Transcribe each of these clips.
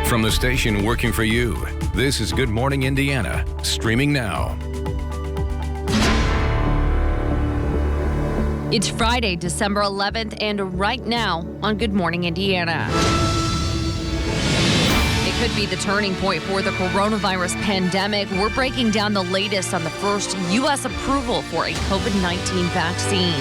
From the station working for you, this is Good Morning Indiana, streaming now. It's Friday, December 11th, and right now on Good Morning Indiana. It could be the turning point for the coronavirus pandemic. We're breaking down the latest on the first U.S. approval for a COVID-19 vaccine.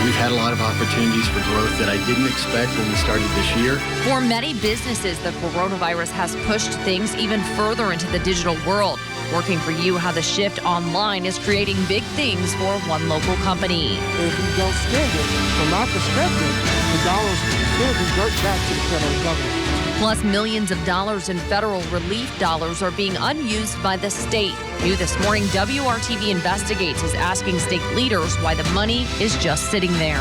We've had a lot of opportunities for growth that I didn't expect when we started this year. For many businesses, the coronavirus has pushed things even further into the digital world. Working for you, how the shift online is creating big things for one local company. If we don't spend it, from my perspective, the dollars still revert back to the federal government. Plus, millions of dollars in federal relief dollars are being unused by the state. New this morning, WRTV Investigates is asking state leaders why the money is just sitting there.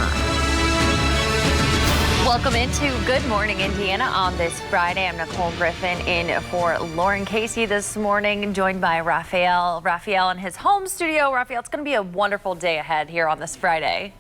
Welcome into Good Morning Indiana on this Friday. I'm Nicole Griffin in for Lauren Casey this morning, joined by Raphael. Raphael in his home studio. Raphael, it's going to be a wonderful day ahead here on this Friday.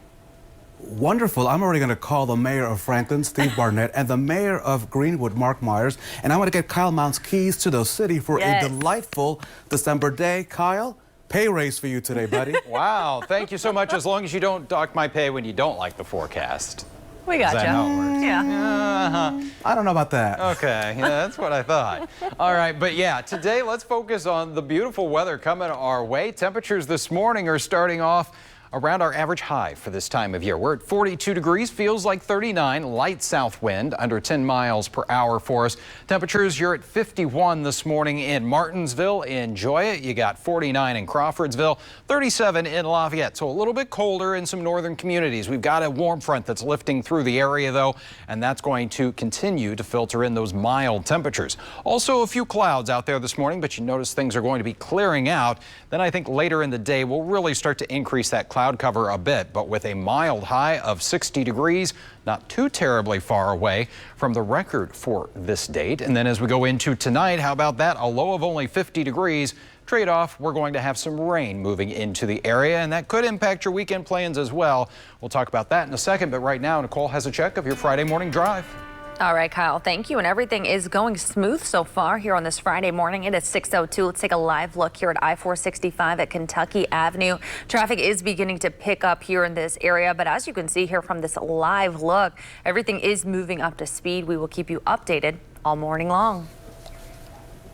Wonderful. I'm already going to call the mayor of Franklin, Steve Barnett, and the mayor of Greenwood, Mark Myers, and I want to get Kyle Mount's keys to the city for a delightful December day. Kyle, pay raise for you today, buddy. Wow, thank you so much, as long as you don't dock my pay when you don't like the forecast. We got you. Is that how it works? Yeah. I don't know about that. Okay, yeah, that's what I thought. All right, but yeah, today let's focus on the beautiful weather coming our way. Temperatures this morning are starting off around our average high for this time of year. We're at 42 degrees, feels like 39, light south wind, under 10 miles per hour for us. Temperatures, you're at 51 this morning in Martinsville. Enjoy it. You got 49 in Crawfordsville, 37 in Lafayette. So a little bit colder in some northern communities. We've got a warm front that's lifting through the area though, and that's going to continue to filter in those mild temperatures. Also a few clouds out there this morning, but you notice things are going to be clearing out. Then I think later in the day, we'll really start to increase that cloud cover a bit, but with a mild high of 60 degrees, not too terribly far away from the record for this date. And then as we go into tonight, how about that? A low of only 50 degrees. Trade-off, we're going to have some rain moving into the area, and that could impact your weekend plans as well. We'll talk about that in a second, but right now, Nicole has a check of your Friday morning drive. All right, Kyle, thank you. And everything is going smooth so far here on this Friday morning. It is 6:02. Let's take a live look here at I-465 at Kentucky Avenue. Traffic is beginning to pick up here in this area, but as you can see here from this live look, everything is moving up to speed. We will keep you updated all morning long.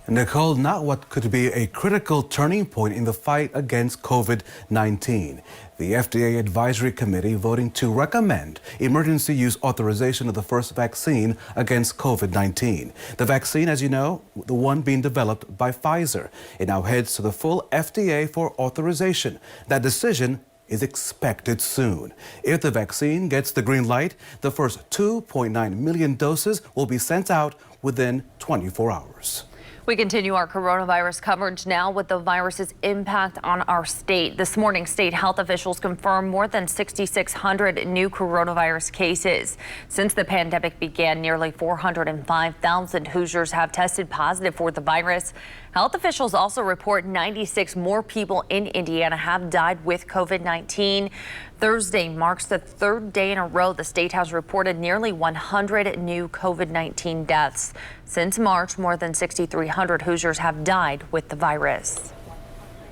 Nicole, not what could be a critical turning point in the fight against COVID-19. The FDA Advisory Committee voting to recommend emergency use authorization of the first vaccine against COVID-19. The vaccine, as you know, the one being developed by Pfizer. It now heads to the full FDA for authorization. That decision is expected soon. If the vaccine gets the green light, the first 2.9 million doses will be sent out within 24 hours. We continue our coronavirus coverage now with the virus's impact on our state. This morning, state health officials confirmed more than 6,600 new coronavirus cases. Since the pandemic began, nearly 405,000 Hoosiers have tested positive for the virus. Health officials also report 96 more people in Indiana have died with COVID-19. Thursday marks the third day in a row the state has reported nearly 100 new COVID-19 deaths. Since March, more than 6,300 Hoosiers have died with the virus.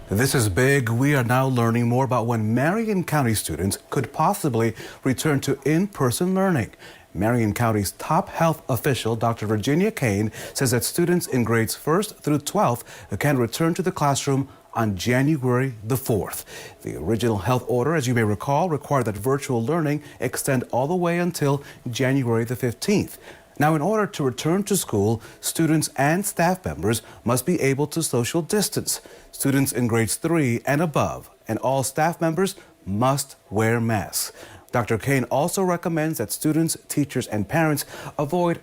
This is big. We are now learning more about when Marion County students could possibly return to in-person learning. Marion County's top health official, Dr. Virginia Kane, says that students in grades 1st through 12th can return to the classroom on January the 4th. The original health order, as you may recall, required that virtual learning extend all the way until January the 15th. Now, in order to return to school, students and staff members must be able to social distance. Students in grades 3 and above and all staff members must wear masks. Dr. Kane also recommends that students, teachers, and parents avoid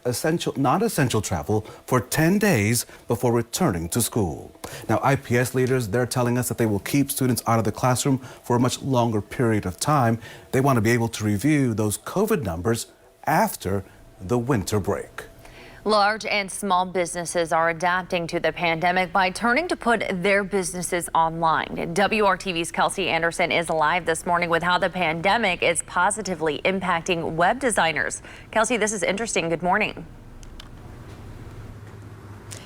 non-essential travel for 10 days before returning to school. Now, IPS leaders, they're telling us that they will keep students out of the classroom for a much longer period of time. They want to be able to review those COVID numbers after the winter break. Large and small businesses are adapting to the pandemic by turning to put their businesses online. WRTV's Kelsey Anderson is live this morning with how the pandemic is positively impacting web designers. Kelsey, this is interesting. Good morning.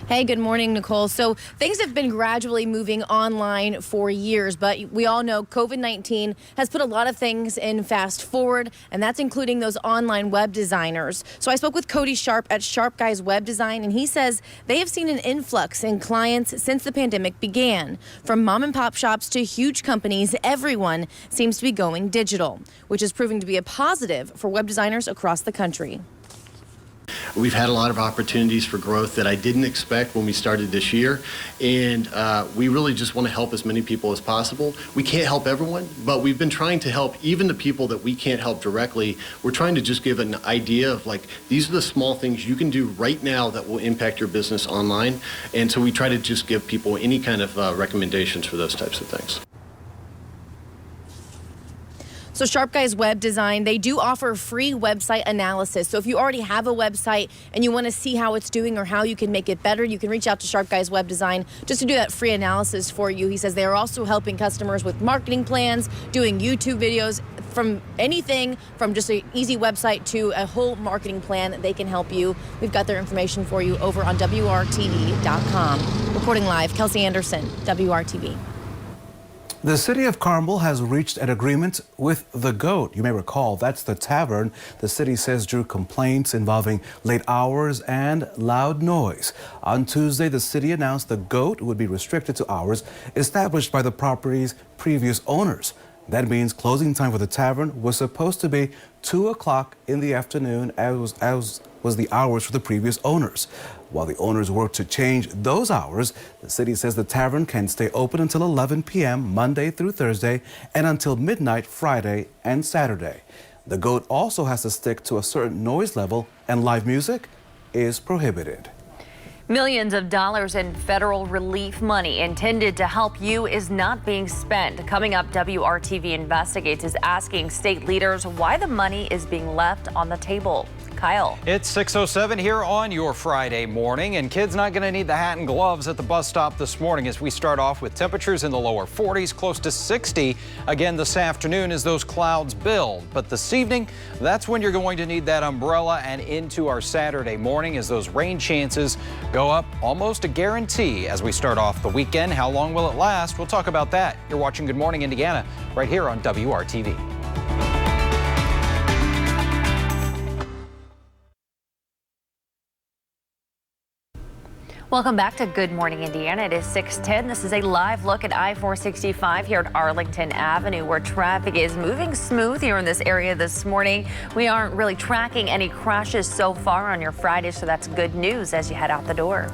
Hey, good morning, Nicole. So things have been gradually moving online for years, but we all know COVID-19 has put a lot of things in fast forward, and that's including those online web designers. So I spoke with Cody Sharp at Sharp Guys Web Design, and he says they have seen an influx in clients since the pandemic began. From mom and pop shops to huge companies, everyone seems to be going digital, which is proving to be a positive for web designers across the country. We've had a lot of opportunities for growth that I didn't expect when we started this year, and we really just want to help as many people as possible. We can't help everyone, but we've been trying to help even the people that we can't help directly. We're trying to just give an idea of, like, these are the small things you can do right now that will impact your business online, and so we try to just give people any kind of recommendations for those types of things. So Sharp Guys Web Design, they do offer free website analysis. So if you already have a website and you want to see how it's doing or how you can make it better, you can reach out to Sharp Guys Web Design just to do that free analysis for you. He says they are also helping customers with marketing plans, doing YouTube videos, from anything from just an easy website to a whole marketing plan. They can help you. We've got their information for you over on WRTV.com. Reporting live, Kelsey Anderson, WRTV. The city of Carmel has reached an agreement with the GOAT. You may recall that's the tavern the city says drew complaints involving late hours and loud noise. On Tuesday, the city announced the GOAT would be restricted to hours established by the property's previous owners. That means closing time for the tavern was supposed to be 2 o'clock in the afternoon, as was the hours for the previous owners. While the owners work to change those hours, the city says the tavern can stay open until 11 p.m. Monday through Thursday and until midnight Friday and Saturday. The GOAT also has to stick to a certain noise level, and live music is prohibited. Millions of dollars in federal relief money intended to help you is not being spent. Coming up, WRTV Investigates is asking state leaders why the money is being left on the table. Kyle. It's 6:07 here on your Friday morning, and kids not going to need the hat and gloves at the bus stop this morning as we start off with temperatures in the lower 40s, close to 60 again this afternoon as those clouds build. But this evening, that's when you're going to need that umbrella, and into our Saturday morning as those rain chances go up almost a guarantee as we start off the weekend. How long will it last? We'll talk about that. You're watching Good Morning Indiana right here on WRTV. Welcome back to Good Morning Indiana. It is 6:10. This is a live look at I-465 here at Arlington Avenue, where traffic is moving smooth here in this area this morning. We aren't really tracking any crashes so far on your Friday, so that's good news as you head out the door.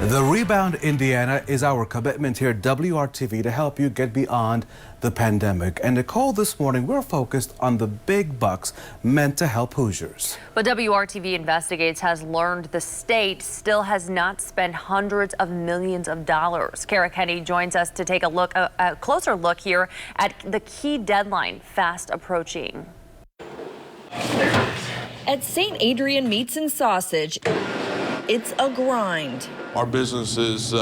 The Rebound Indiana is our commitment here at WRTV to help you get beyond the pandemic. And Nicole, this morning we're focused on the big bucks meant to help Hoosiers. But WRTV Investigates has learned the state still has not spent hundreds of millions of dollars. Kara Kenny joins us to take a closer look here at the key deadline fast approaching. At St. Adrian Meats and Sausage, it's a grind. Our business is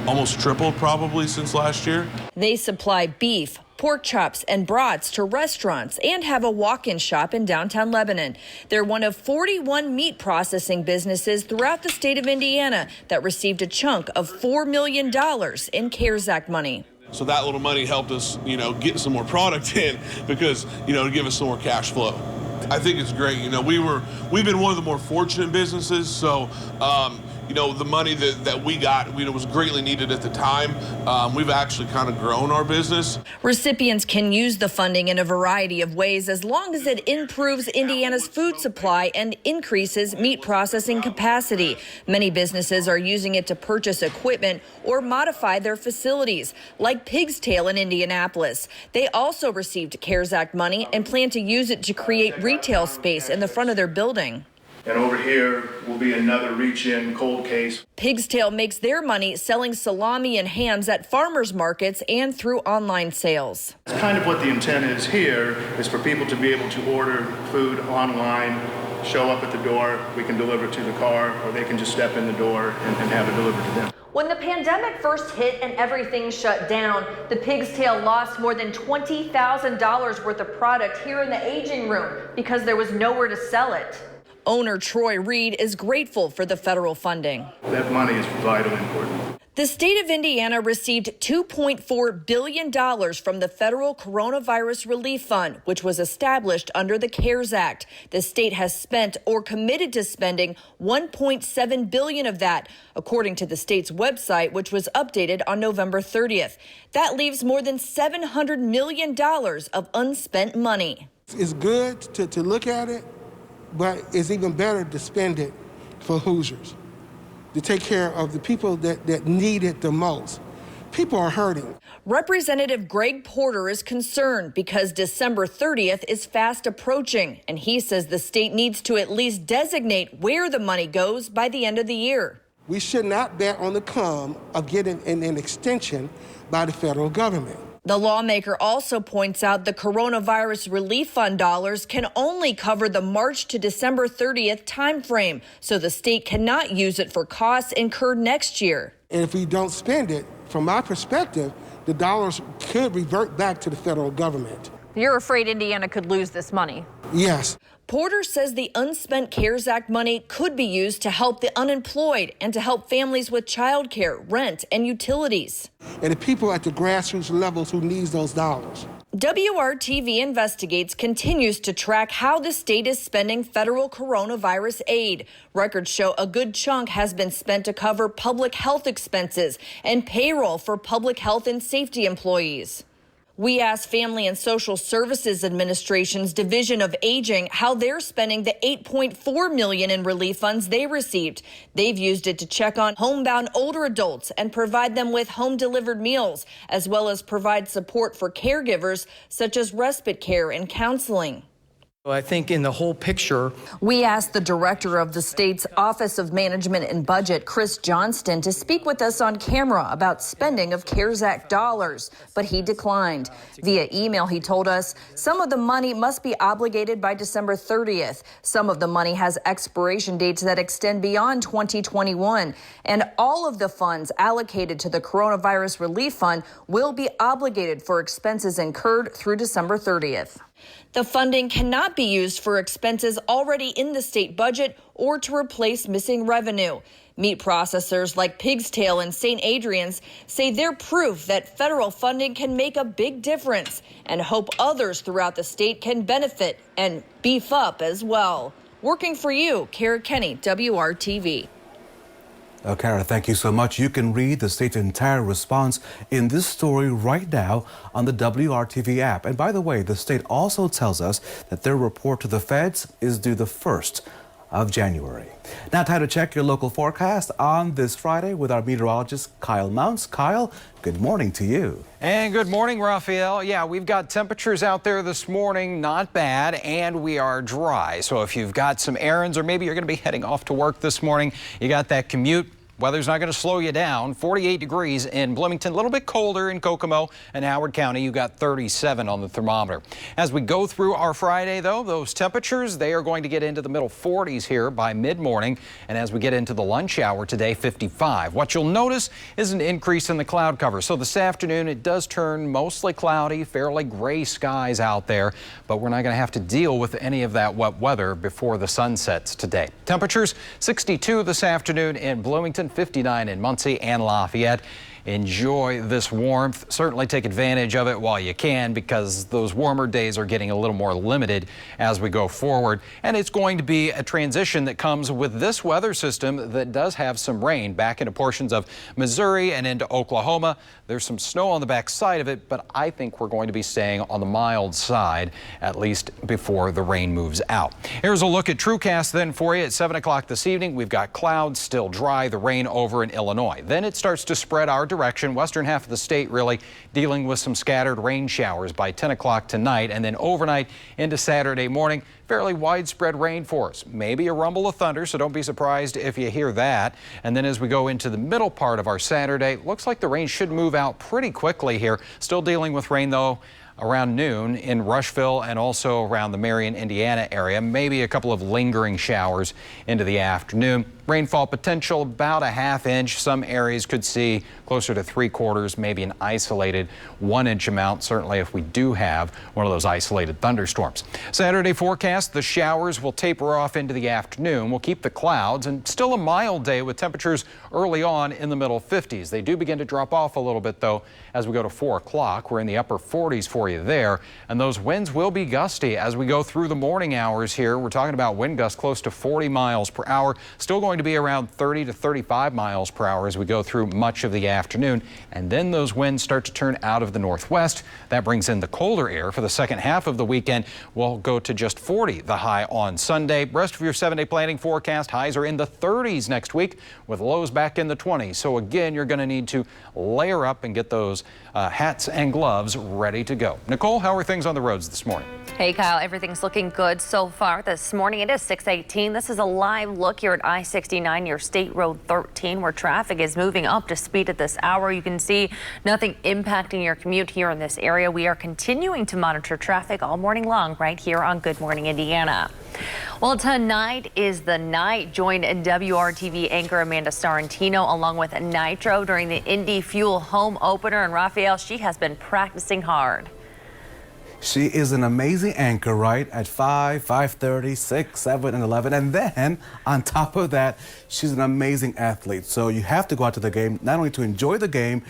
almost tripled probably since last year. They supply beef, pork chops, and brats to restaurants and have a walk-in shop in downtown Lebanon. They're one of 41 meat processing businesses throughout the state of Indiana that received a chunk of $4 million in CARES Act money. So that little money helped us, get some more product in because, to give us some more cash flow. I think it's great. We've been one of the more fortunate businesses, so the money that we got, was greatly needed at the time. We've actually kind of grown our business. Recipients can use the funding in a variety of ways as long as it improves Indiana's food supply and increases meat processing capacity. Many businesses are using it to purchase equipment or modify their facilities, like Pig's Tail in Indianapolis. They also received CARES Act money and plan to use it to create retail space in the front of their building. And over here will be another reach-in cold case. Pig's Tail makes their money selling salami and hams at farmers markets and through online sales. It's kind of what the intent is here, is for people to be able to order food online, show up at the door, we can deliver to the car, or they can just step in the door and have it delivered to them. When the pandemic first hit and everything shut down, the Pig's Tail lost more than $20,000 worth of product here in the aging room because there was nowhere to sell it. Owner Troy Reed is grateful for the federal funding. That money is vitally important. The state of Indiana received $2.4 billion from the Federal Coronavirus Relief Fund, which was established under the CARES Act. The state has spent or committed to spending $1.7 billion of that, according to the state's website, which was updated on November 30th. That leaves more than $700 million of unspent money. It's good to look at it, but it's even better to spend it for Hoosiers, to take care of the people that need it the most. People are hurting. Representative Greg Porter is concerned because December 30th is fast approaching, and he says the state needs to at least designate where the money goes by the end of the year. We should not bet on the come of getting an extension by the federal government. The lawmaker also points out the Coronavirus Relief Fund dollars can only cover the March to December 30th timeframe, so the state cannot use it for costs incurred next year. And if we don't spend it, from my perspective, the dollars could revert back to the federal government. You're afraid Indiana could lose this money? Yes. Porter says the unspent CARES Act money could be used to help the unemployed and to help families with childcare, rent, and utilities. And the people at the grassroots levels who needs those dollars. WRTV Investigates continues to track how the state is spending federal coronavirus aid. Records show a good chunk has been spent to cover public health expenses and payroll for public health and safety employees. We asked Family and Social Services Administration's Division of Aging how they're spending the $8.4 million in relief funds they received. They've used it to check on homebound older adults and provide them with home-delivered meals, as well as provide support for caregivers such as respite care and counseling. I think in the whole picture, we asked the director of the state's Office of Management and Budget, Chris Johnston, to speak with us on camera about spending of CARES Act dollars, but he declined. Via email, he told us some of the money must be obligated by December 30th. Some of the money has expiration dates that extend beyond 2021, and all of the funds allocated to the Coronavirus Relief Fund will be obligated for expenses incurred through December 30th. The funding cannot be used for expenses already in the state budget or to replace missing revenue. Meat processors like Pig's Tail and St. Adrian's say they're proof that federal funding can make a big difference and hope others throughout the state can benefit and beef up as well. Working for you, Kara Kenny, WRTV. Kara, thank you so much. You can read the state's entire response in this story right now on the WRTV app. And by the way, the state also tells us that their report to the feds is due the 1st of January. Now, time to check your local forecast on this Friday with our meteorologist, Kyle Mounts. Kyle, good morning to you. And good morning, Raphael. Yeah, we've got temperatures out there this morning, not bad, and we are dry. So if you've got some errands or maybe you're going to be heading off to work this morning, you got that commute, weather's not going to slow you down. 48 degrees in Bloomington, a little bit colder in Kokomo and Howard County. You got 37 on the thermometer. As we go through our Friday, though, those temperatures, they are going to get into the middle 40s here by mid-morning. And as we get into the lunch hour today, 55. What you'll notice is an increase in the cloud cover. So this afternoon, it does turn mostly cloudy, fairly gray skies out there, but we're not going to have to deal with any of that wet weather before the sun sets today. Temperatures 62 this afternoon in Bloomington, 59 in Muncie and Lafayette. Enjoy this warmth. Certainly take advantage of it while you can, because those warmer days are getting a little more limited as we go forward. And it's going to be a transition that comes with this weather system that does have some rain back into portions of Missouri and into Oklahoma. There's some snow on the back side of it, but I think we're going to be staying on the mild side, at least before the rain moves out. Here's a look at TrueCast then for you at 7 o'clock this evening. We've got clouds, still dry, the rain over in Illinois. Then it starts to spread our direction, western half of the state really dealing with some scattered rain showers by 10 o'clock tonight, and then overnight into Saturday morning. Fairly widespread rain for us. Maybe a rumble of thunder, so don't be surprised if you hear that. And then as we go into the middle part of our Saturday, looks like the rain should move out pretty quickly here. Still dealing with rain, though, around noon in Rushville and also around the Marion, Indiana area. Maybe a couple of lingering showers into the afternoon. Rainfall potential about a ½ inch. Some areas could see closer to 3/4, maybe an isolated 1-inch amount, certainly if we do have one of those isolated thunderstorms. Saturday forecast, the showers will taper off into the afternoon. We'll keep the clouds and still a mild day with temperatures early on in the middle 50s. They do begin to drop off a little bit though as we go to 4 o'clock. We're in the upper 40s for you there, and those winds will be gusty as we go through the morning hours here. We're talking about wind gusts close to 40 miles per hour, still going to be around 30 to 35 miles per hour as we go through much of the afternoon, and then those winds start to turn out of the northwest. That brings in the colder air. For the second half of the weekend, we'll go to just 40 the high on Sunday. Rest of your 7-day planning forecast, highs are in the 30s next week with lows back in the 20s. So again, you're going to need to layer up and get those hats and gloves ready to go. Nicole, how are things on the roads this morning? Hey Kyle, everything's looking good so far this morning. It is 6:18. This is a live look here at I-69 near State Road 13 where traffic is moving up to speed at this hour. You can see nothing impacting your commute here in this area. We are continuing to monitor traffic all morning long right here on Good Morning Indiana. Well, tonight is the night. Join WRTV anchor Amanda Starantino along with Nitro during the Indy Fuel home opener. And Raphael, she has been practicing hard. She is an amazing anchor, right? At 5, 5:30, 6, 7, and 11. And then on top of that, she's an amazing athlete. So you have to go out to the game, not only to enjoy the game,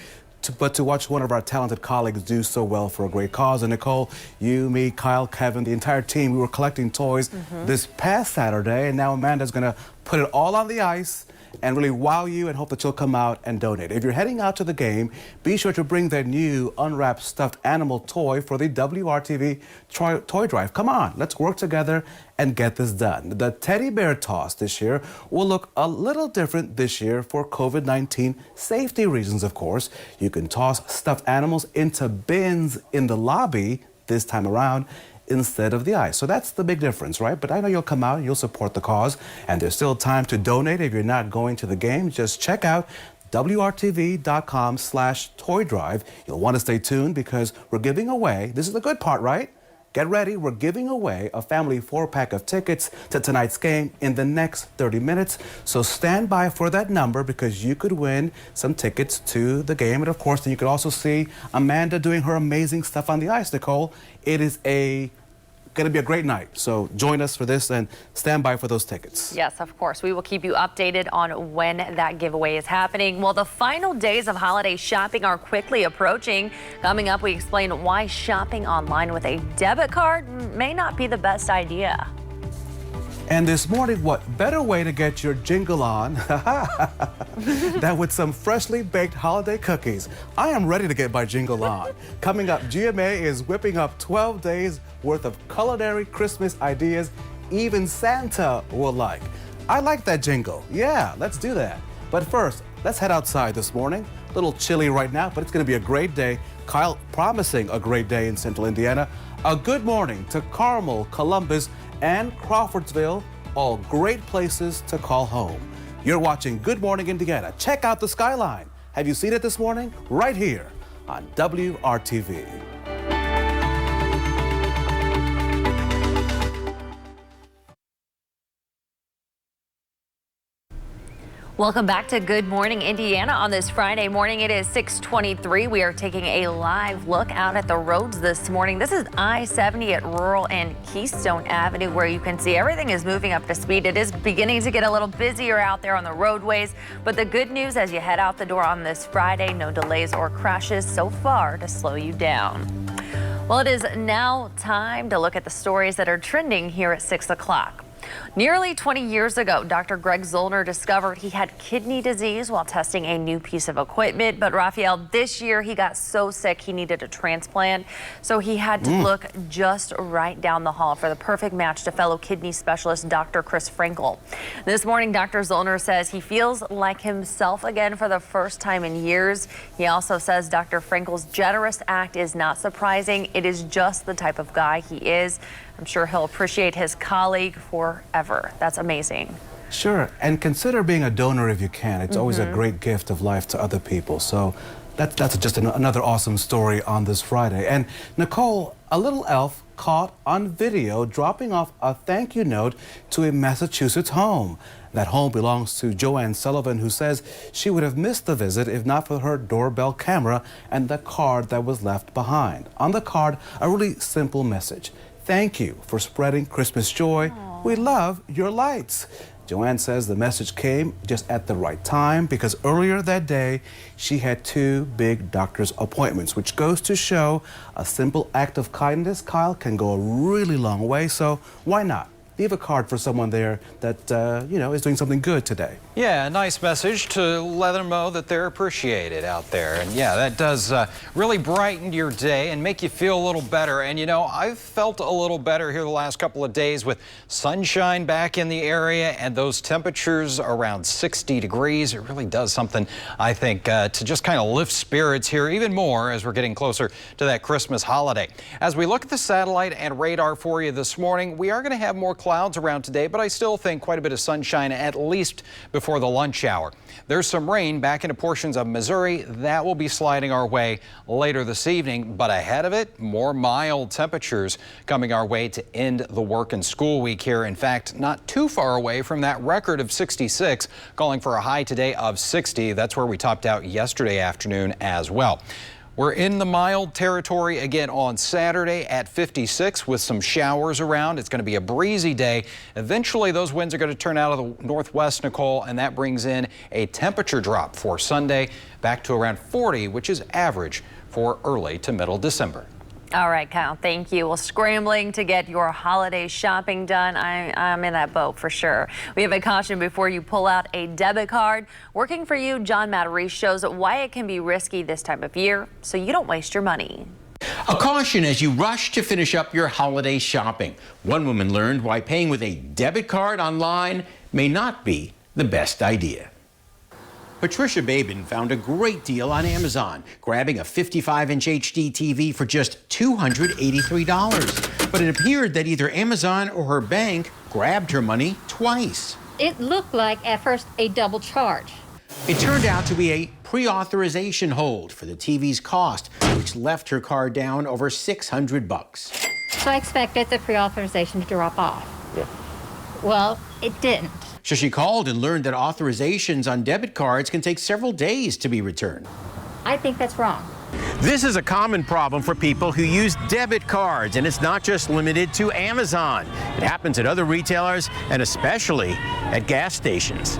but to watch one of our talented colleagues do so well for a great cause. And Nicole, you, me, Kyle, Kevin, the entire team, we were collecting toys this past Saturday, and now Amanda's gonna put it all on the ice and really wow you and hope that you'll come out and donate. If you're heading out to the game, be sure to bring that new unwrapped stuffed animal toy for the WRTV toy drive. Come on, let's work together and get this done. The teddy bear toss this year will look a little different this year for COVID-19 safety reasons, of course. You can toss stuffed animals into bins in the lobby this time around instead of the ice. So that's the big difference, right? But I know you'll come out, you'll support the cause, and there's still time to donate if you're not going to the game. Just check out WRTV.com/toy drive. You'll want to stay tuned because we're giving away, this is the good part, right? Get ready, we're giving away a family 4-pack of tickets to tonight's game in the next 30 minutes. So stand by for that number because you could win some tickets to the game. And of course, then you could also see Amanda doing her amazing stuff on the ice, Nicole. It is going to be a great night. So join us for this and stand by for those tickets. Yes, of course. We will keep you updated on when that giveaway is happening. Well, the final days of holiday shopping are quickly approaching. Coming up, we explain why shopping online with a debit card may not be the best idea. And this morning, what better way to get your jingle on than with some freshly baked holiday cookies. I am ready to get my jingle on. Coming up, GMA is whipping up 12 days worth of culinary Christmas ideas even Santa will like. I like that jingle. Yeah, let's do that. But first, let's head outside this morning. A little chilly right now, but it's going to be a great day. Kyle promising a great day in central Indiana. A good morning to Carmel, Columbus, and Crawfordsville, all great places to call home. You're watching Good Morning Indiana. Check out the skyline. Have you seen it this morning? Right here on WRTV. Welcome back to Good Morning Indiana on this Friday morning. It is 6:23. We are taking a live look out at the roads this morning. This is I-70 at Rural and Keystone Avenue where you can see everything is moving up to speed. It is beginning to get a little busier out there on the roadways, but the good news as you head out the door on this Friday, no delays or crashes so far to slow you down. Well, it is now time to look at the stories that are trending here at 6 o'clock. Nearly 20 years ago, Dr. Greg Zollner discovered he had kidney disease while testing a new piece of equipment. But Raphael, this year he got so sick he needed a transplant. So he had to look just right down the hall for the perfect match to fellow kidney specialist Dr. Chris Frankel. This morning, Dr. Zollner says he feels like himself again for the first time in years. He also says Dr. Frankel's generous act is not surprising. It is just the type of guy he is. I'm sure he'll appreciate his colleague forever. That's amazing. Sure, and consider being a donor if you can. It's always a great gift of life to other people. So That's just another awesome story on this Friday. And Nicole, a little elf caught on video dropping off a thank you note to a Massachusetts home. That home belongs to Joanne Sullivan, who says she would have missed the visit if not for her doorbell camera and the card that was left behind. On the card, a really simple message. Thank you for spreading Christmas joy. Aww. We love your lights. Joanne says the message came just at the right time because earlier that day she had 2 big doctor's appointments, which goes to show a simple act of kindness, Kyle, can go a really long way. So why not leave a card for someone there that, you know, is doing something good today? Yeah, a nice message to let them know that they're appreciated out there. And yeah, that does really brighten your day and make you feel a little better. And you know, I've felt a little better here the last couple of days with sunshine back in the area and those temperatures around 60 degrees. It really does something, I think, to just kind of lift spirits here even more as we're getting closer to that Christmas holiday. As we look at the satellite and radar for you this morning, we are going to have more clouds around today, but I still think quite a bit of sunshine at least before the lunch hour. There's some rain back into portions of Missouri that will be sliding our way later this evening, but ahead of it, more mild temperatures coming our way to end the work and school week here. In fact, not too far away from that record of 66, calling for a high today of 60. That's where we topped out yesterday afternoon as well. We're in the mild territory again on Saturday at 56 with some showers around. It's going to be a breezy day. Eventually, those winds are going to turn out of the northwest, Nicole, and that brings in a temperature drop for Sunday back to around 40, which is average for early to middle December. All right, Kyle, thank you. Well, scrambling to get your holiday shopping done. I'm in that boat for sure. We have a caution before you pull out a debit card. Working for you, John Matarese shows why it can be risky this time of year so you don't waste your money. A caution as you rush to finish up your holiday shopping. One woman learned why paying with a debit card online may not be the best idea. Patricia Babin found a great deal on Amazon, grabbing a 55-inch HD TV for just $283. But it appeared that either Amazon or her bank grabbed her money twice. It looked like, at first, a double charge. It turned out to be a pre-authorization hold for the TV's cost, which left her card down over $600. So I expected the pre-authorization to drop off. Yeah. Well, it didn't. So she called and learned that authorizations on debit cards can take several days to be returned. I think that's wrong. This is a common problem for people who use debit cards, and it's not just limited to Amazon. It happens at other retailers and especially at gas stations.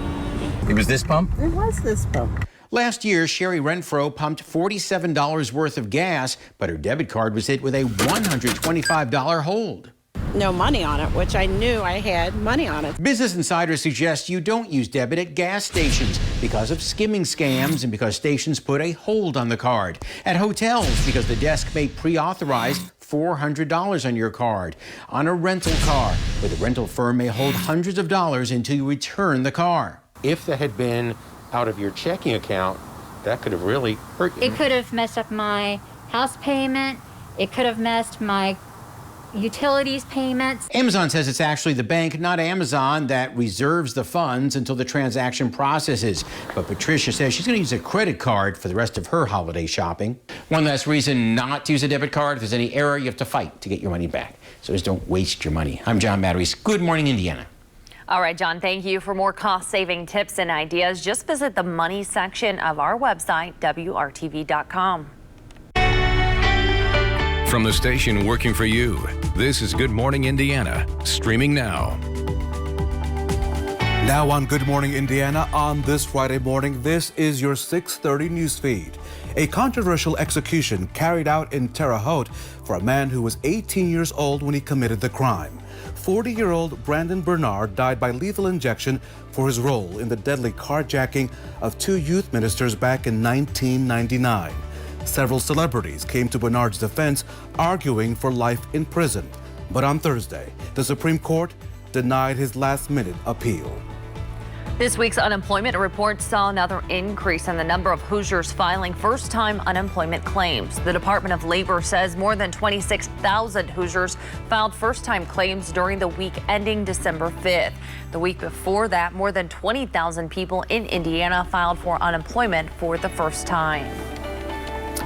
It was this pump? It was this pump. Last year, Sherry Renfro pumped $47 worth of gas, but her debit card was hit with a $125 hold. No money on it, which I knew I had money on it. Business Insider suggests you don't use debit at gas stations because of skimming scams and because stations put a hold on the card. At hotels, because the desk may pre-authorize $400 on your card. On a rental car, where the rental firm may hold hundreds of dollars until you return the car. If that had been out of your checking account, that could have really hurt you. It could have messed up my house payment. It could have messed my utilities payments. Amazon says it's actually the bank, not Amazon, that reserves the funds until the transaction processes. But Patricia says she's going to use a credit card for the rest of her holiday shopping. One last reason not to use a debit card: if there's any error, you have to fight to get your money back. So just don't waste your money. I'm John Matarese. Good morning, Indiana. All right, John, thank you. For more cost-saving tips and ideas, just visit the money section of our website, WRTV.com. From the station working for you, this is Good Morning Indiana, streaming now. Now on Good Morning Indiana on this Friday morning, this is your 6:30 news feed. A controversial execution carried out in Terre Haute for a man who was 18 years old when he committed the crime. 40-year-old Brandon Bernard died by lethal injection for his role in the deadly carjacking of 2 youth ministers back in 1999. Several celebrities came to Bernard's defense, arguing for life in prison. But on Thursday, the Supreme Court denied his last-minute appeal. This week's unemployment report saw another increase in the number of Hoosiers filing first-time unemployment claims. The Department of Labor says more than 26,000 Hoosiers filed first-time claims during the week ending December 5th. The week before that, more than 20,000 people in Indiana filed for unemployment for the first time.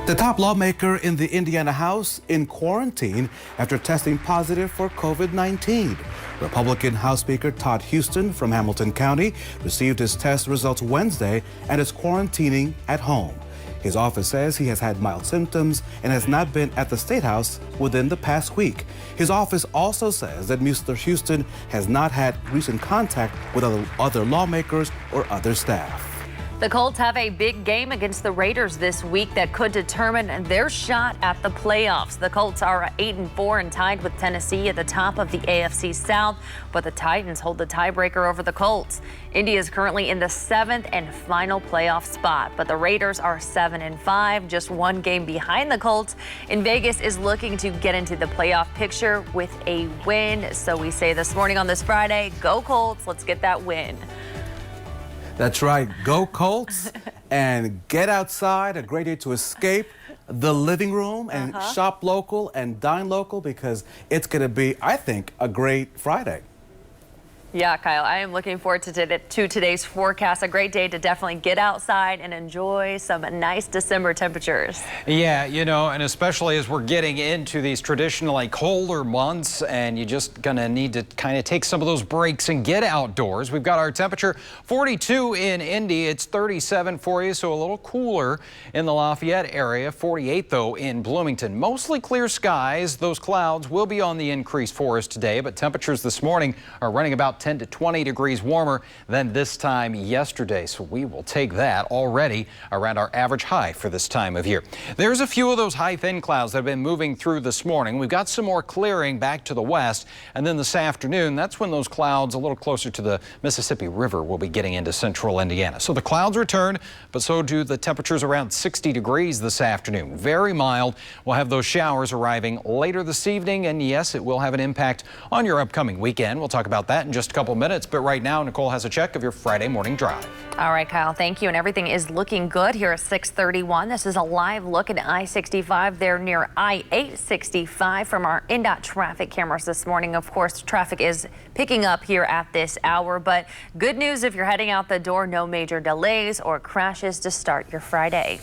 The top lawmaker in the Indiana House in quarantine after testing positive for COVID-19. Republican House Speaker Todd Houston from Hamilton County received his test results Wednesday and is quarantining at home. His office says he has had mild symptoms and has not been at the State House within the past week. His office also says that Mr. Houston has not had recent contact with other lawmakers or other staff. The Colts have a big game against the Raiders this week that could determine their shot at the playoffs. The Colts are 8-4 and tied with Tennessee at the top of the AFC South, but the Titans hold the tiebreaker over the Colts. Indy is currently in the 7th and final playoff spot, but the Raiders are 7-5, just one game behind the Colts. And Vegas is looking to get into the playoff picture with a win. So we say this morning on this Friday, go Colts, let's get that win. That's right. Go Colts and get outside. A great day to escape the living room and shop local and dine local because it's going to be, I think, a great Friday. Yeah, Kyle, I am looking forward to today's forecast. A great day to definitely get outside and enjoy some nice December temperatures. Yeah, you know, and especially as we're getting into these traditionally colder months and you're just going to need to kind of take some of those breaks and get outdoors. We've got our temperature 42 in Indy. It's 37 for you, so a little cooler in the Lafayette area. 48, though, in Bloomington. Mostly clear skies. Those clouds will be on the increase for us today, but temperatures this morning are running about 10 to 20 degrees warmer than this time yesterday. So we will take that already around our average high for this time of year. There's a few of those high thin clouds that have been moving through this morning. We've got some more clearing back to the west. And then this afternoon, that's when those clouds a little closer to the Mississippi River will be getting into central Indiana. So the clouds return, but so do the temperatures around 60 degrees this afternoon. Very mild. We'll have those showers arriving later this evening. And yes, it will have an impact on your upcoming weekend. We'll talk about that in just a couple minutes, but right now Nicole has a check of your Friday morning drive. All right, Kyle, thank you. And everything is looking good here at 6:31. This is a live look at I-65 there near I-865 from our INDOT traffic cameras this morning. Of course, traffic is picking up here at this hour, but good news if you're heading out the door, no major delays or crashes to start your Friday.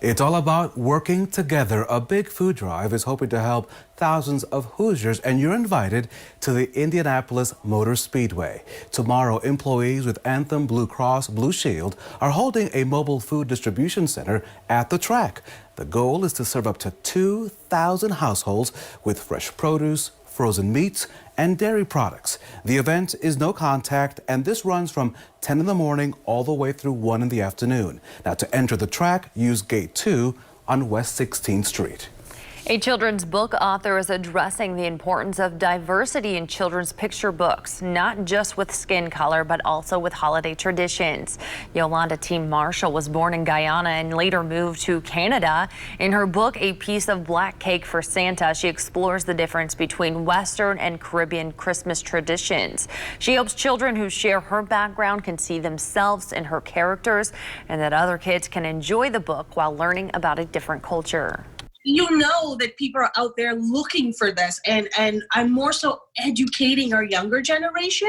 It's all about working together. A big food drive is hoping to help thousands of Hoosiers, and you're invited to the Indianapolis Motor Speedway. Tomorrow, employees with Anthem Blue Cross Blue Shield are holding a mobile food distribution center at the track. The goal is to serve up to 2,000 households with fresh produce, frozen meats, and dairy products. The event is no contact, and this runs from 10 in the morning all the way through 1 in the afternoon. Now, to enter the track, use Gate 2 on West 16th Street. A children's book author is addressing the importance of diversity in children's picture books, not just with skin color, but also with holiday traditions. Yolanda T. Marshall was born in Guyana and later moved to Canada. In her book, A Piece of Black Cake for Santa, she explores the difference between Western and Caribbean Christmas traditions. She hopes children who share her background can see themselves in her characters and that other kids can enjoy the book while learning about a different culture. You know that people are out there looking for this, and I'm more so educating our younger generation.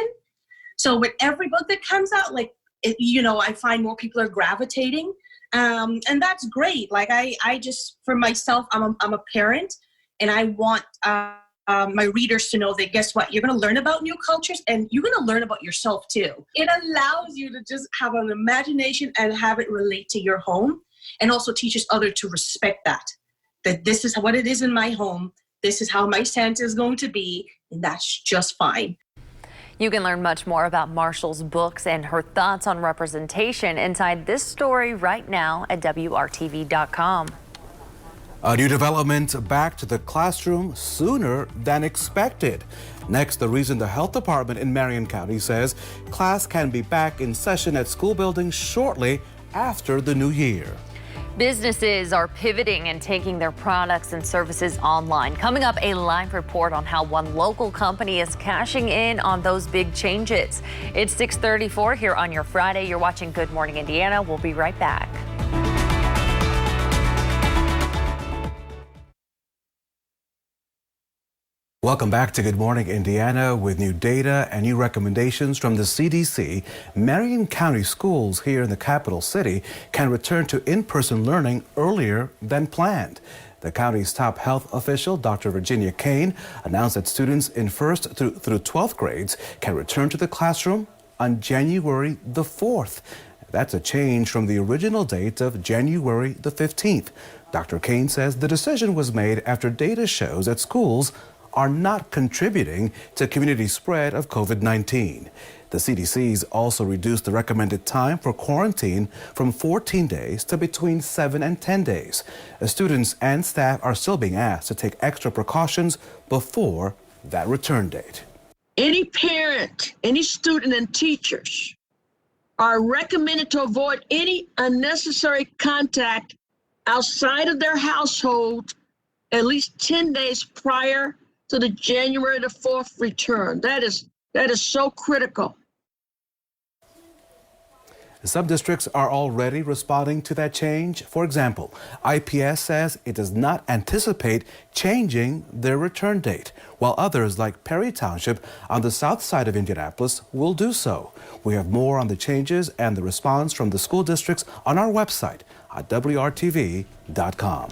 So with every book that comes out, I find more people are gravitating, and that's great. Like I just, for myself, I'm a parent, and I want my readers to know that, guess what, you're going to learn about new cultures, and you're going to learn about yourself too. It allows you to just have an imagination and have it relate to your home, and also teaches others to respect that this is what it is in my home, this is how my Santa is going to be, and that's just fine. You can learn much more about Marshall's books and her thoughts on representation inside this story right now at WRTV.com. A new development back to the classroom sooner than expected. Next, the reason the health department in Marion County says class can be back in session at school buildings shortly after the new year. Businesses are pivoting and taking their products and services online. Coming up, a live report on how one local company is cashing in on those big changes. It's 6:34 here on your Friday. You're watching Good Morning Indiana. We'll be right back. Welcome back to Good Morning Indiana. With new data and new recommendations from the CDC, Marion County schools here in the capital city can return to in-person learning earlier than planned. The county's top health official, Dr. Virginia Kane, announced that students in 1st through 12th grades can return to the classroom on January the 4th. That's a change from the original date of January the 15th. Dr. Kane says the decision was made after data shows that schools are not contributing to community spread of COVID-19. The CDC's also reduced the recommended time for quarantine from 14 days to between 7 and 10 days. Students and staff are still being asked to take extra precautions before that return date. Any parent, any student, and teachers are recommended to avoid any unnecessary contact outside of their household at least 10 days prior to the January the 4th return. That is so critical. Some districts are already responding to that change. For example, IPS says it does not anticipate changing their return date, while others like Perry Township on the south side of Indianapolis will do so. We have more on the changes and the response from the school districts on our website at WRTV.com.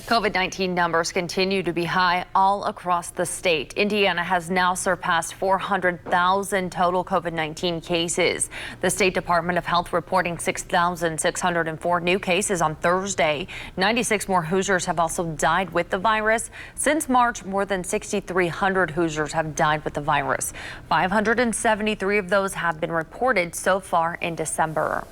COVID-19 numbers continue to be high all across the state. Indiana has now surpassed 400,000 total COVID-19 cases. The State Department of Health reporting 6,604 new cases on Thursday. 96 more Hoosiers have also died with the virus. Since March, more than 6,300 Hoosiers have died with the virus. 573 of those have been reported so far in December.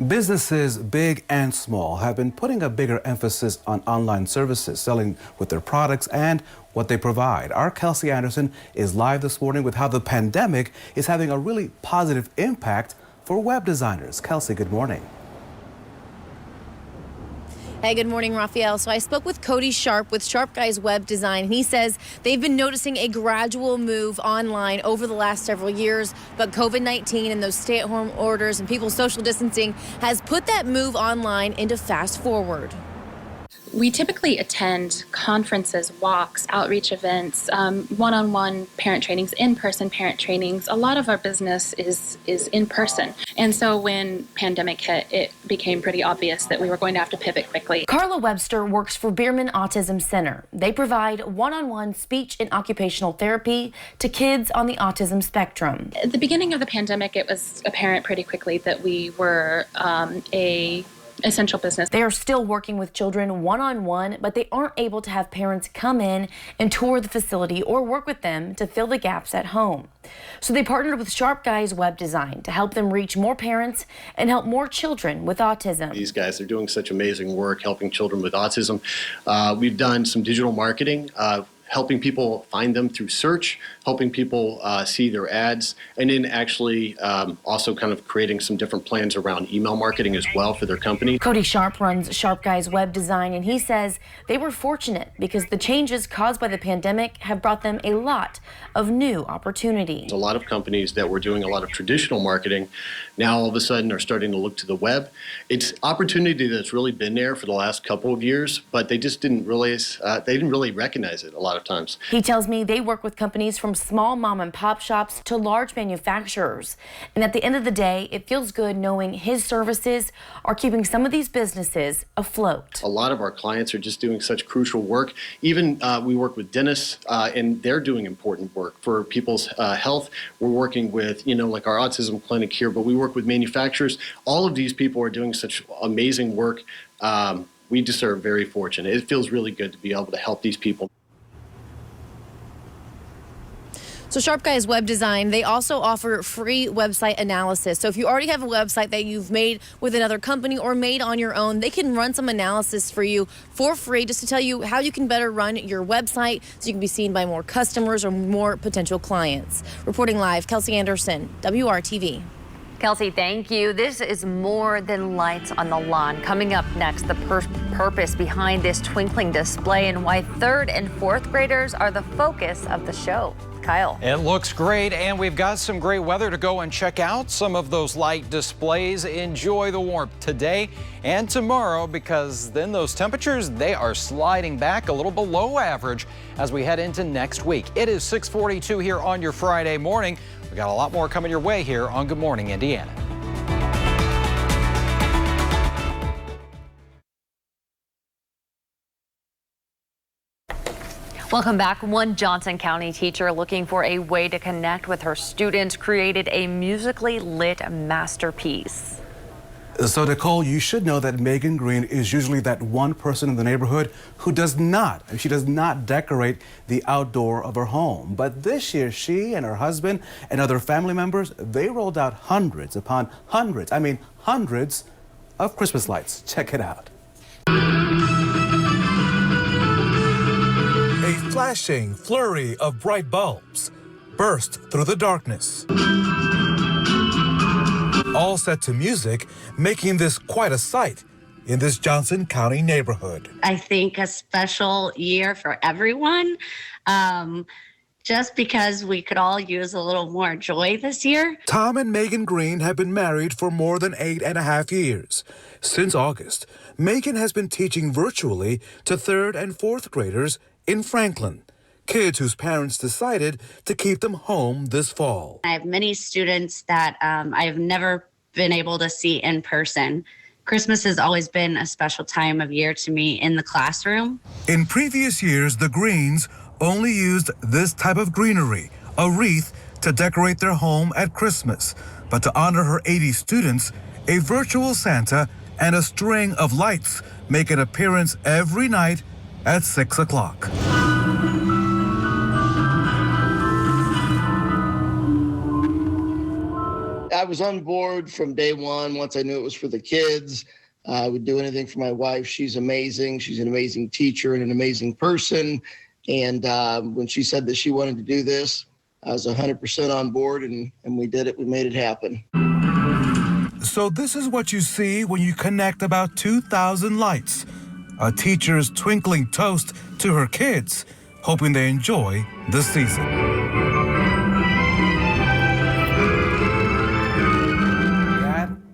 Businesses, big and small, have been putting a bigger emphasis on online services, selling with their products and what they provide. Our Kelsey Anderson is live this morning with how the pandemic is having a really positive impact for web designers. Kelsey, good morning. Hey, good morning, Raphael. So I spoke with Cody Sharp with Sharp Guys Web Design, and he says they've been noticing a gradual move online over the last several years, but COVID-19 and those stay-at-home orders and people's social distancing has put that move online into fast forward. We typically attend conferences, walks, outreach events, one-on-one parent trainings, in-person parent trainings. A lot of our business is in person. And so when pandemic hit, it became pretty obvious that we were going to have to pivot quickly. Carla Webster works for Bierman Autism Center. They provide one-on-one speech and occupational therapy to kids on the autism spectrum. At the beginning of the pandemic, it was apparent pretty quickly that we were a essential business. They are still working with children one-on-one, but they aren't able to have parents come in and tour the facility or work with them to fill the gaps at home. So they partnered with Sharp Guys Web Design to help them reach more parents and help more children with autism. These guys are doing such amazing work helping children with autism. We've done some digital marketing, helping people find them through search, helping people see their ads, and then actually also kind of creating some different plans around email marketing as well for their company. Cody Sharp runs Sharp Guys Web Design, and he says they were fortunate because the changes caused by the pandemic have brought them a lot of new opportunities. A lot of companies that were doing a lot of traditional marketing now all of a sudden are starting to look to the web. It's opportunity that's really been there for the last couple of years, but they just didn't realize, they didn't really recognize it a lot of times. He tells me they work with companies from small mom and pop shops to large manufacturers. And at the end of the day, it feels good knowing his services are keeping some of these businesses afloat. A lot of our clients are just doing such crucial work. Even we work with dentists and they're doing important work for people's health. We're working with, like our autism clinic here, but we work with manufacturers. All of these people are doing such amazing work. We just are very fortunate. It feels really good to be able to help these people. So Sharp Guys Web Design, they also offer free website analysis. So if you already have a website that you've made with another company or made on your own, they can run some analysis for you for free just to tell you how you can better run your website so you can be seen by more customers or more potential clients. Reporting live, Kelsey Anderson, WRTV. Kelsey, thank you. This is more than lights on the lawn. Coming up next, the purpose behind this twinkling display and why 3rd and 4th graders are the focus of the show. Kyle. It looks great, and we've got some great weather to go and check out some of those light displays. Enjoy the warmth today and tomorrow, because then those temperatures, they are sliding back a little below average as we head into next week. It is 6:42 here on your Friday morning. We got a lot more coming your way here on Good Morning Indiana. Welcome back. One Johnson County teacher looking for a way to connect with her students created a musically lit masterpiece. So, Nicole, you should know that Megan Green is usually that one person in the neighborhood who does not decorate the outdoor of her home. But this year, she and her husband and other family members, they rolled out hundreds upon hundreds, hundreds of Christmas lights. Check it out. A flashing flurry of bright bulbs burst through the darkness. All set to music, making this quite a sight in this Johnson County neighborhood. I think a special year for everyone, just because we could all use a little more joy this year. Tom and Megan Green have been married for more than 8.5 years. Since August, Megan has been teaching virtually to 3rd and 4th graders in Franklin, kids whose parents decided to keep them home this fall. I have many students that I've never been able to see in person. Christmas has always been a special time of year to me in the classroom. In previous years, the Greens only used this type of greenery, a wreath, to decorate their home at Christmas. But to honor her 80 students, a virtual Santa and a string of lights make an appearance every night at 6 o'clock. I was on board from day one. Once I knew it was for the kids, I would do anything for my wife. She's amazing. She's an amazing teacher and an amazing person. And when she said that she wanted to do this, I was 100% on board, and we did it. We made it happen. So this is what you see when you connect about 2,000 lights. A teacher's twinkling toast to her kids, hoping they enjoy the season.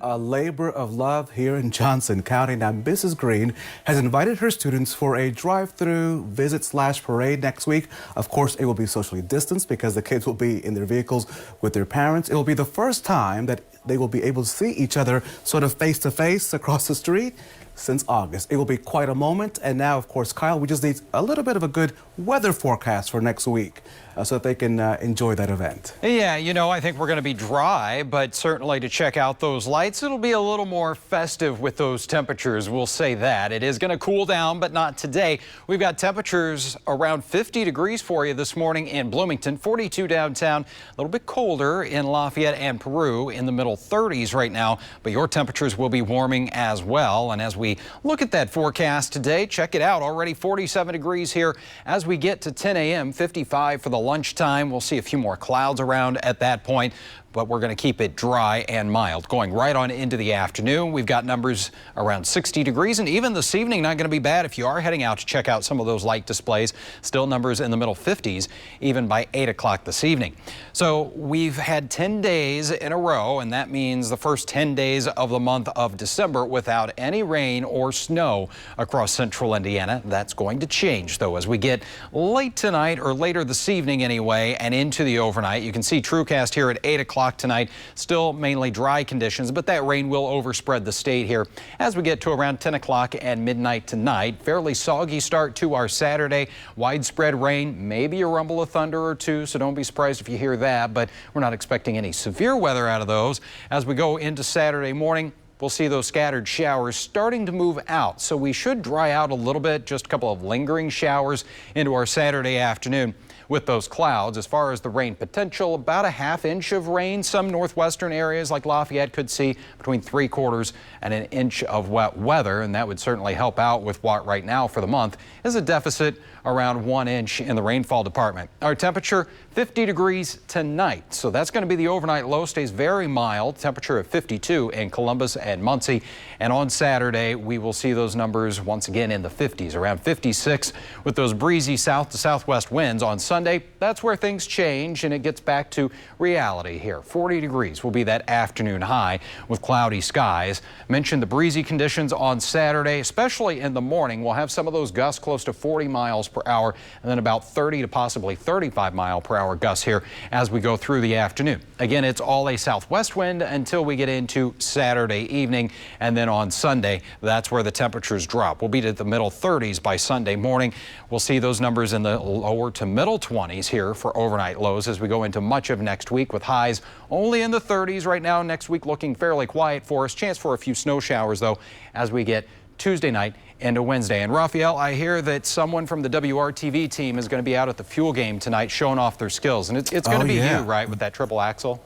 A labor of love here in Johnson County. Now, Mrs. Green has invited her students for a drive-through visit/parade next week. Of course, it will be socially distanced because the kids will be in their vehicles with their parents. It will be the first time that they will be able to see each other sort of face-to-face across the street since August. It will be quite a moment. And now, of course, Kyle, we just need a little bit of a good weather forecast for next week so that they can enjoy that event. Yeah, you know, I think we're going to be dry, but certainly to check out those lights, it'll be a little more festive with those temperatures. We'll say that. It is going to cool down, but not today. We've got temperatures around 50 degrees for you this morning in Bloomington, 42 downtown, a little bit colder in Lafayette and Peru, in the middle 30s right now, but your temperatures will be warming as well. And as we look at that forecast today, check it out. Already 47 degrees here as we get to 10 a.m., 55 for the lunchtime. We'll see a few more clouds around at that point, but we're going to keep it dry and mild. Going right on into the afternoon, we've got numbers around 60 degrees, and even this evening not going to be bad if you are heading out to check out some of those light displays. Still numbers in the middle 50s even by 8 o'clock this evening. So we've had 10 days in a row, and that means the first 10 days of the month of December without any rain or snow across central Indiana. That's going to change, though, as we get late tonight, or later this evening anyway, and into the overnight. You can see TrueCast here at 8 o'clock tonight. Still mainly dry conditions, but that rain will overspread the state here as we get to around 10 o'clock and midnight tonight. Fairly soggy start to our Saturday. Widespread rain, maybe a rumble of thunder or two, so don't be surprised if you hear that, but we're not expecting any severe weather out of those. As we go into Saturday morning, we'll see those scattered showers starting to move out, so we should dry out a little bit, just a couple of lingering showers into our Saturday afternoon with those clouds. As far as the rain potential, about a ½ inch of rain. Some northwestern areas like Lafayette could see between 3/4 and an inch of wet weather, and that would certainly help out with what right now for the month is a deficit around 1 inch in the rainfall department. Our temperature 50 degrees tonight, so that's going to be the overnight low. Stays very mild, temperature of 52 in Columbus and Muncie. And on Saturday, we will see those numbers once again in the 50s, around 56 with those breezy south to southwest winds. On Sunday, Sunday, that's where things change and it gets back to reality here. 40 degrees will be that afternoon high with cloudy skies. Mentioned the breezy conditions on Saturday, especially in the morning. We'll have some of those gusts close to 40 miles per hour and then about 30 to possibly 35 mile per hour gusts here as we go through the afternoon. Again, it's all a southwest wind until we get into Saturday evening, and then on Sunday, that's where the temperatures drop. We'll be to the middle 30s by Sunday morning. We'll see those numbers in the lower to middle 20s here for overnight lows as we go into much of next week with highs only in the 30s right now. Next week looking fairly quiet for us. Chance for a few snow showers though as we get Tuesday night into Wednesday. And Raphael, I hear that someone from the WRTV team is going to be out at the Fuel game tonight showing off their skills. And it's going to be you, right, with that triple axel?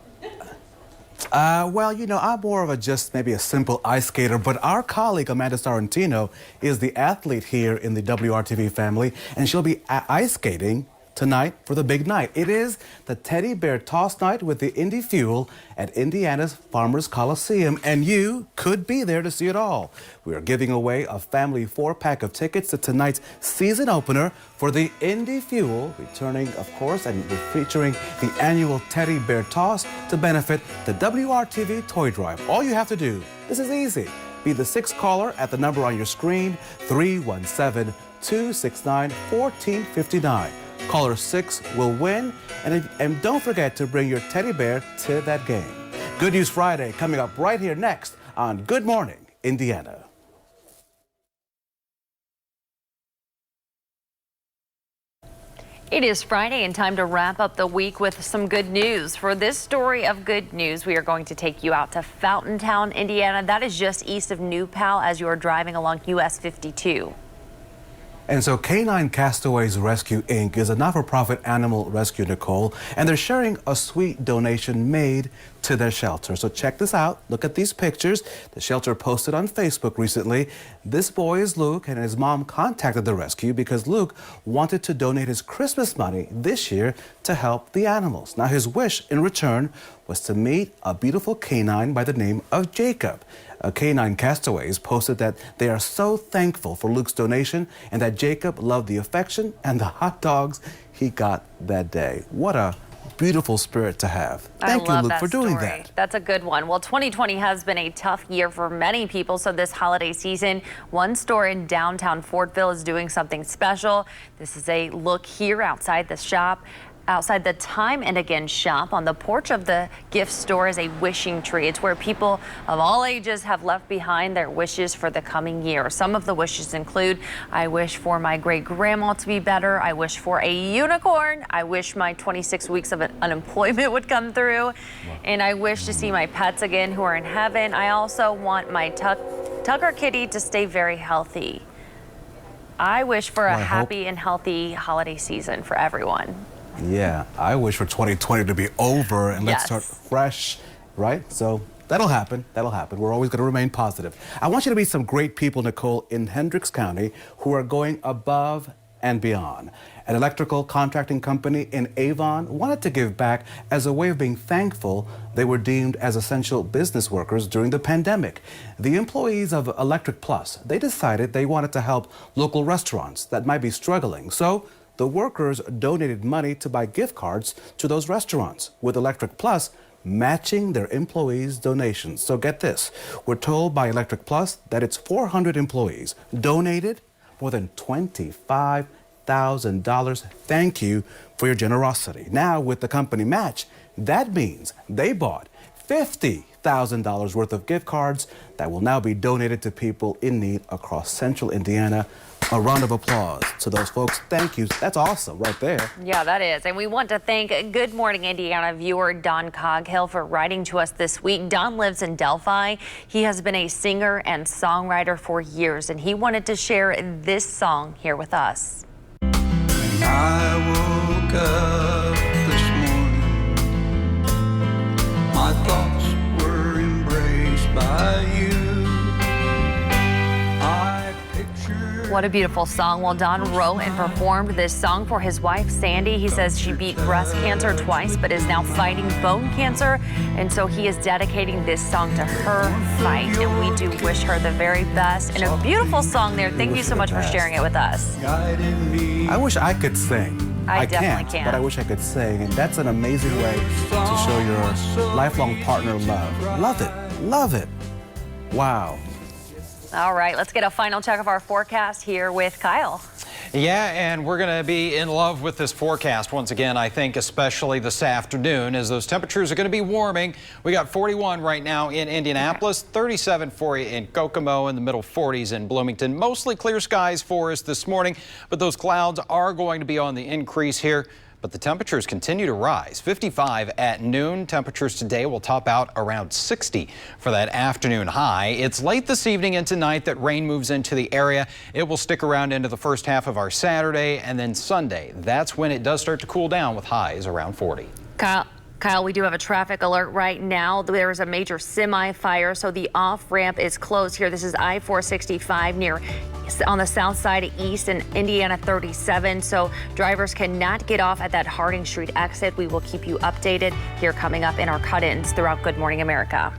Well, you know, I'm more of maybe a simple ice skater, but our colleague Amanda Sorrentino is the athlete here in the WRTV family, and she'll be ice skating tonight for the big night. It is the Teddy Bear Toss Night with the Indy Fuel at Indiana's Farmers Coliseum, and you could be there to see it all. We are giving away a family 4-pack of tickets to tonight's season opener for the Indy Fuel, returning, of course, and featuring the annual Teddy Bear Toss to benefit the WRTV Toy Drive. All you have to do, this is easy, be the 6th caller at the number on your screen, 317-269-1459. Caller 6 will win, and don't forget to bring your teddy bear to that game. Good News Friday coming up right here next on Good Morning Indiana. It is Friday and time to wrap up the week with some good news. For this story of good news, we are going to take you out to Fountaintown, Indiana. That is just east of New Pal as you are driving along US 52. And so Canine Castaways Rescue, Inc. is a not-for-profit animal rescue, Nicole, and they're sharing a sweet donation made to their shelter. So check this out. Look at these pictures. The shelter posted on Facebook recently. This boy is Luke, and his mom contacted the rescue because Luke wanted to donate his Christmas money this year to help the animals. Now, his wish in return was to meet a beautiful canine by the name of Jacob. Canine Castaways posted that they are so thankful for Luke's donation and that Jacob loved the affection and the hot dogs he got that day. What a beautiful spirit to have. Thank you, Luke, for doing that. That's a good one. Well, 2020 has been a tough year for many people, so this holiday season, one store in downtown Fortville is doing something special. This is a look here outside the shop. Outside the Time and Again shop, on the porch of the gift store is a wishing tree. It's where people of all ages have left behind their wishes for the coming year. Some of the wishes include, I wish for my great grandma to be better. I wish for a unicorn. I wish my 26 weeks of unemployment would come through. And I wish to see my pets again who are in heaven. I also want my Tucker kitty to stay very healthy. I wish for a happy and healthy holiday season for everyone. Yeah, I wish for 2020 to be over and let's start fresh, right? So that'll happen. That'll happen. We're always going to remain positive. I want you to meet some great people, Nicole, in Hendricks County who are going above and beyond. An electrical contracting company in Avon wanted to give back as a way of being thankful they were deemed as essential business workers during the pandemic. The employees of Electric Plus, they decided they wanted to help local restaurants that might be struggling. So the workers donated money to buy gift cards to those restaurants, with Electric Plus matching their employees' donations. So get this, we're told by Electric Plus that its 400 employees donated more than $25,000. Thank you for your generosity. Now, with the company match, that means they bought $50,000 worth of gift cards that will now be donated to people in need across central Indiana. A round of applause to those folks. Thank you. That's awesome right there. Yeah, that is. And we want to thank Good Morning Indiana viewer Don Coghill for writing to us this week. Don lives in Delphi. He has been a singer and songwriter for years, and he wanted to share this song here with us. When I woke up this morning, my thoughts were embraced by you. What a beautiful song. Well, Don wrote and performed this song for his wife, Sandy. He says she beat breast cancer twice, but is now fighting bone cancer. And so he is dedicating this song to her fight. And we do wish her the very best. And a beautiful song there. Thank you so much for sharing it with us. I wish I could sing. I definitely can't, but I wish I could sing, and that's an amazing way to show your lifelong partner love. Love it. Love it. Wow. All right, let's get a final check of our forecast here with Kyle. Yeah, and we're going to be in love with this forecast once again, I think, especially this afternoon, as those temperatures are going to be warming. We got 41 right now in Indianapolis, 37 for you in Kokomo, in the middle 40s in Bloomington. Mostly clear skies for us this morning, but those clouds are going to be on the increase here. But the temperatures continue to rise. 55 at noon. Temperatures today will top out around 60 for that afternoon high. It's late this evening and tonight that rain moves into the area. It will stick around into the first half of our Saturday, and then Sunday. That's when it does start to cool down with highs around 40. Kyle, we do have a traffic alert right now. There is a major semi-fire, so the off-ramp is closed here. This is I-465 on the south side of East and Indiana 37, so drivers cannot get off at that Harding Street exit. We will keep you updated here coming up in our cut-ins throughout Good Morning America.